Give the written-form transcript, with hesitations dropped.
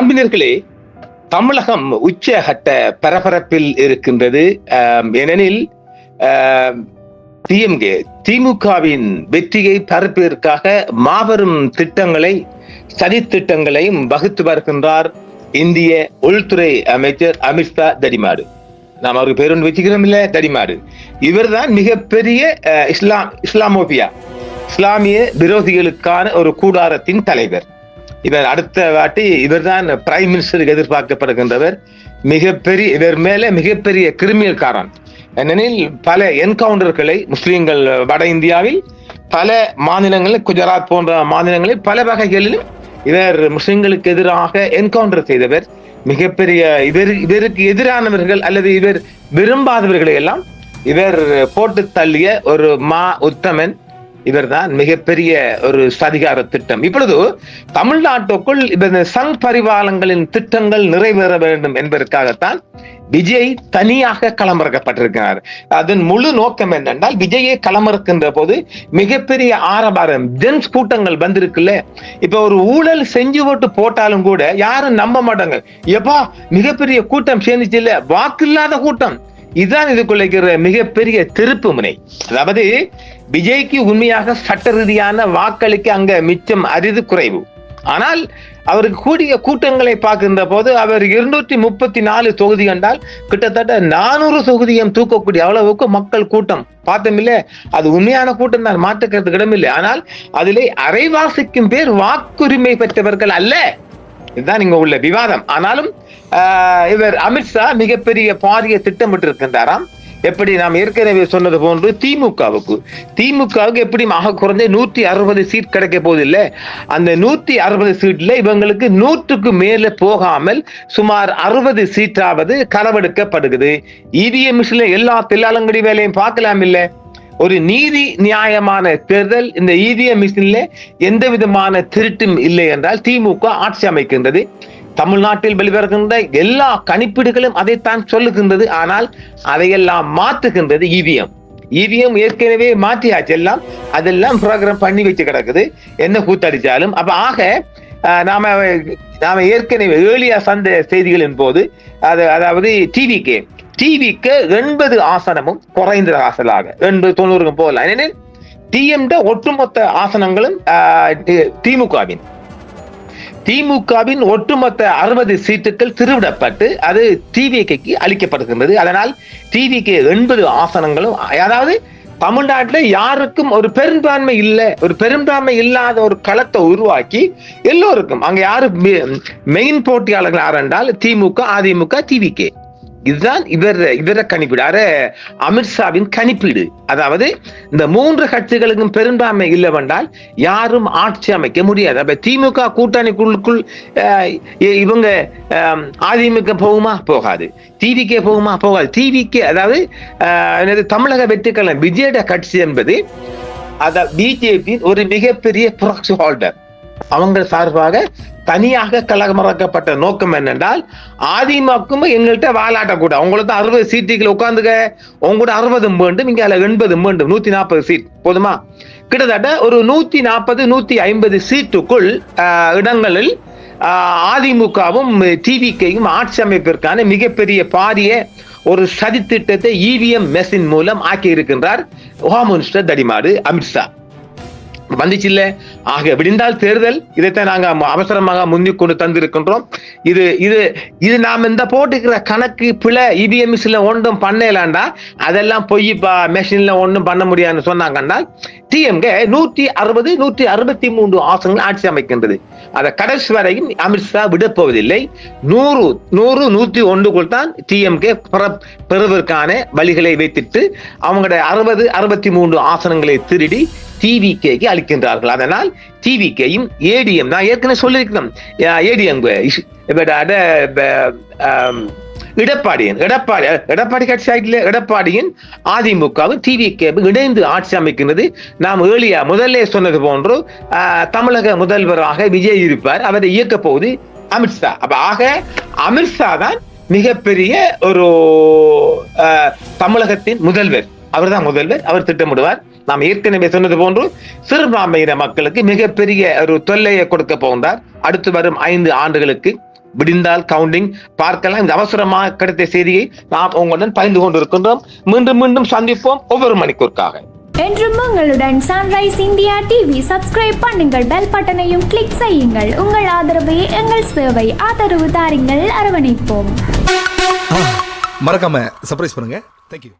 அன்பினர்களே, தமிழகம் உச்சகட்ட பரபரப்பில் இருக்கின்றது. ஏனெனில் திமுகவின் வெற்றியை பரப்பியதற்காக மாபெரும் திட்டங்களை, சதி திட்டங்களையும் வகுத்து வருகின்றார் இந்திய உள்துறை அமைச்சர் அமித்ஷா தடிமாடு. நாம் அவருக்கு பேர் வச்சுக்கிறோம் இல்ல, தடிமாடு. இவர்தான் மிகப்பெரிய இஸ்லாமிய விரோதிகளுக்கான ஒரு கூடாரத்தின் தலைவர். இவர் அடுத்த வாட்டி இவர்தான் பிரைம் மினிஸ்டருக்கு எதிர்பார்க்கப்படுகின்றவர். இவர் மேல மிகப்பெரிய கிரிமினல்காரன். ஏனெனில் பல என்கவுண்டர்களை முஸ்லிம்கள் வட இந்தியாவில் பல மாநிலங்களில், குஜராத் போன்ற மாநிலங்களில் பல வகைகளிலும் இவர் முஸ்லிம்களுக்கு எதிராக என்கவுண்டர் செய்தவர். மிகப்பெரிய இவருக்கு எதிரானவர்கள் அல்லது இவர் விரும்பாதவர்களை எல்லாம் இவர் போட்டு தள்ளிய ஒரு உத்தமன். இவர்தான் மிகப்பெரிய ஒரு சதிகார திட்டம். இப்பொழுது தமிழ்நாட்டுக்குள் சங் பரிவாரங்களின் திட்டங்கள் நிறைவேற வேண்டும் என்பதற்காகத்தான் விஜய் தனியாக களமிறக்கப்பட்டிருக்கிறார். அதன் முழு நோக்கம் என்னென்றால், விஜயை களமிறக்கின்ற போது மிகப்பெரிய ஆரவாரம், ஜென்ஸ் கூட்டங்கள் வந்திருக்குல்ல. இப்ப ஒரு ஊழல் செஞ்சு போட்டாலும் கூட யாரும் நம்ப மாட்டாங்க. எப்பா மிகப்பெரிய கூட்டம் சேர்ந்துச்சு இல்ல, வாக்கு இல்லாத கூட்டம். இதுதான் இதுக்குள்ள மிகப்பெரிய திருப்பு முனை. அதாவது விஜய்க்கு உண்மையாக சட்ட ரீதியான வாக்களிக்க அங்க மிச்சம் அரிது குறைவு. ஆனால் அவருக்கு கூடிய கூட்டங்களை பார்க்கின்ற போது அவர் 234 தொகுதி கண்டால் கிட்டத்தட்ட 400 தொகுதியும் தூக்கக்கூடிய அளவுக்கு மக்கள் கூட்டம் பார்த்தோமில்ல. அது உண்மையான கூட்டம் தான், மாற்றுக்கிறதுக்கு இடமில்லை. ஆனால் அதிலே அரைவாசிக்கும் பேர் வாக்குரிமை பெற்றவர்கள் அல்ல. இதுதான் இங்க உள்ள விவாதம். ஆனாலும் இவர் அமித்ஷா மிகப்பெரிய பாரிய திட்டமிட்டு இருக்கின்றாராம். எப்படி நாம் ஏற்கனவே சொன்னது போன்று திமுகவுக்கு எப்படி ஆக குறைஞ்ச 160 சீட் கிடைக்க போது இல்ல. அந்த 160 சீட்ல இவங்களுக்கு 100க்கு மேல போகாமல் சுமார் 60 சீட்டாவது களவெடுக்கப்படுகிறது. இவிஎம் மிஷின்ல எல்லா தில்லாலங்கடி வேலையும் பார்க்கலாம் இல்ல. ஒரு நீதி நியாயமான தேர்தல். இந்த இவிஎம் மிஷின்ல எந்த விதமான திருட்டும் இல்லை என்றால் திமுக ஆட்சி அமைக்கின்றது. தமிழ்நாட்டில் வெளிவருகின்ற எல்லா கணிப்பீடுகளும் அதைத்தான் சொல்லுகின்றது. ஆனால் அதையெல்லாம் மாற்றுகின்றது இவிஎம் ஏற்கனவே மாற்றியாச்சு. அதெல்லாம் ப்ரோக்ராம் பண்ணி வச்சு கிடக்குது, என்ன கூத்தடிச்சாலும். அப்ப ஆக நாம ஏற்கனவே ஏழியா சந்த செய்திகளின் போது அதாவது டிவிக்கு 80 ஆசனமும் குறைந்த ஆசனாக 80-90 போகலாம். ஏனெனில் டிஎம்ட ஒட்டுமொத்த ஆசனங்களும் திமுகவின் ஒட்டுமொத்த 60 சீட்டுகள் திருவிடப்பட்டு அது டிவிக்கு அளிக்கப்படுகின்றது. அதனால் டிவிக்கு 80 ஆசனங்களும், அதாவது தமிழ்நாட்டில் யாருக்கும் ஒரு பெரும்பான்மை இல்லை, ஒரு பெரும்பான்மை இல்லாத ஒரு களத்தை உருவாக்கி எல்லோருக்கும் அங்க யாரு மெயின் போட்டியாளர்கள் யார் என்றால் திமுக, அதிமுக, டிவிக்கு. இதுதான் இவர கணிப்பீடு, அமித்ஷாவின் கணிப்பீடு. அதாவது இந்த 3 கட்சிகளுக்கும் பெரும்பான்மை இல்லவென்றால் யாரும் ஆட்சி அமைக்க முடியாது. அப்ப திமுக கூட்டணிக்குள்ளுக்குள் இவங்க அதிமுக போகுமா? போகாது. டிவிக்கே போகுமா? போகாது. டிவிக்கு அதாவது தமிழக வெற்றிக்கழகம் விஜயோட கட்சி என்பது பிஜேபியின் ஒரு மிகப்பெரிய ப்ராக்ஸி ஹோல்டர். அவங்க சார்பாக தனியாக கலகமறக்கப்பட்ட நோக்கம் என்னென்றால், அதிமுக எங்கள்கிட்ட வாலாட்ட கூட உங்களுக்கு 60 சீட்டுகள் உட்காந்துக்க, உங்களோட 60 வேண்டும், இங்க 80 வேண்டும், 140 சீட் போதுமா? கிட்டத்தட்ட ஒரு 140-150 சீட்டுக்குள் இடங்களில் அதிமுகவும் டிவிக்கையும் ஆட்சி அமைப்பிற்கான மிகப்பெரிய பாரிய ஒரு சதி திட்டத்தை இவிஎம் மெஷின் மூலம் ஆக்கி இருக்கின்றார் ஹோம் மினிஸ்டர் தடிமாடு அமித்ஷா. வந்துச்சு இல்ல. ஆக விடிந்தால் தேர்தல். இதைத்தான் நாங்க அவசரமாக முன்னிக் கொண்டு தந்திருக்கின்றோம். இது நாம் இந்த போட்டுக்கிற கணக்கு பிழை. இவிஎம் ஒன்றும் பண்ணலாண்டா, அதெல்லாம் பொய்ப்பா, மெஷின்ல ஒன்றும் பண்ண முடியாதுன்னு சொன்னாங்கன்னா டிஎம்கே 160-163 ஆசனங்கள் ஆட்சி அமைக்கின்றது. அதை கடைசி வரையும் அமித்ஷா விடப்போவதில்லை. 100-101 தான் டிஎம்கே பெறுவதற்கான வழிகளை வைத்துட்டு அவங்களுடைய 60-63 ஆசனங்களை திருடி டிவிகேக்கு அளிக்கின்றார்கள். அதனால் டிவிகேயும் ஏடிஎம், நான் ஏற்கனவே சொல்லியிருக்கிறோம், ஏடிஎம் எடப்பாடி கட்சி ஆகிய எடப்பாடியின் அதிமுகவும் டிவிகேவும் இணைந்து ஆட்சி அமைக்கின்றது. நாம் முதல்ல சொன்னது போன்று தமிழக முதல்வராக விஜய் இருப்பார். அவரை இயக்க போவது அமித்ஷா. அப்ப ஆக அமித்ஷா தான் மிகப்பெரிய ஒரு தமிழகத்தின் முதல்வர். அவர் தான் முதல்வர். அவர் திட்டமிடுவார். நாம் ஏற்கனவே சொன்னது போன்று சிறுபான்மையின மக்களுக்கு மிகப்பெரிய ஒரு தொல்லையை கொடுக்க போகின்றார் அடுத்து வரும் 5 ஆண்டுகளுக்கு. விடிந்தால் கவுண்டிங் பார்க்கலாம். இந்த அவசரமாக கிடைத்த செய்தியை நாம் உங்களுடன் பகிர்ந்து கொண்டிருக்கின்றோம். மீண்டும் மீண்டும் சந்திப்போம் ஒவ்வொரு மணிக்கூறுக்காக. என்றும் உங்களுடன் சன்ரைஸ் இந்தியா டிவி. சப்ஸ்கிரைப் பண்ணுங்கள், பெல் பட்டனையும் கிளிக் செய்யுங்கள். உங்கள் ஆதரவே எங்கள் சேவை. ஆதரவு தாருங்கள், அரவணைப்போம். மறக்காம சர்ப்ரைஸ் பண்ணுங்க. தேங்க்யூ.